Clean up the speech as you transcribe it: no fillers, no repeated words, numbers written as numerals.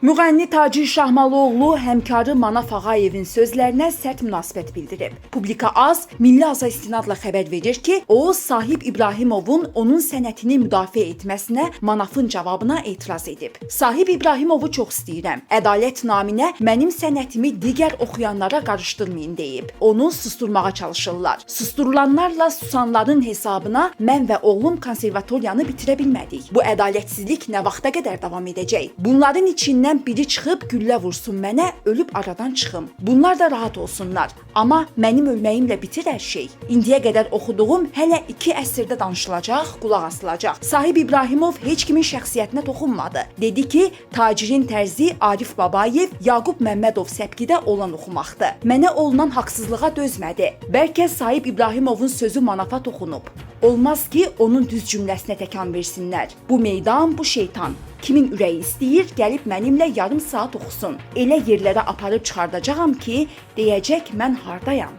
Müğənni Tacir Şahmalıoğlu həmkarı Manaf Ağayevin sözlərinə sərt münasibət bildirib. Publika Az, Milli Aza istinadla xəbər verir ki, o, Sahib İbrahimovun onun sənətini müdafiə etməsinə Manafın cavabına etiraz edib. Sahib İbrahimovu çox istəyirəm. Ədalət naminə mənim sənətimi digər oxuyanlara qarışdırmayın deyib. Onu susturmağa çalışırlar. Susturulanlarla susanların hesabına mən və oğlum konservatoriyanı bitirə bilmədik. Bu ədalətsizlik nə vaxta qədər davam edəcək? Bunların içindən biri çıxıb güllə vursun mənə, ölüb aradan çıxım. Bunlar da rahat olsunlar. Amma mənim ölməyimlə bitir hər şey. İndiyə qədər oxuduğum hələ 2 əsrdə danışılacaq, qulaq asılacaq. Sahib İbrahimov heç kimin şəxsiyyətinə toxunmadı. Dedi ki, tacirin tərzi Arif Babayev, Yaqub Məmmədov səbkidə olan oxumaqdır. Mənə olunan haqsızlığa dözmədi. Bəlkə Sahib İbrahimovun sözü Manafa toxunub. Olmaz ki, onun düz cümləsinə təkan versinlər. Bu meydan, bu şeytan. Kimin ürəyi istəyir, gəlib mənimlə yarım saat oxusun. Elə yerlərə aparıb çıxardacağam ki, deyəcək mən hardayam.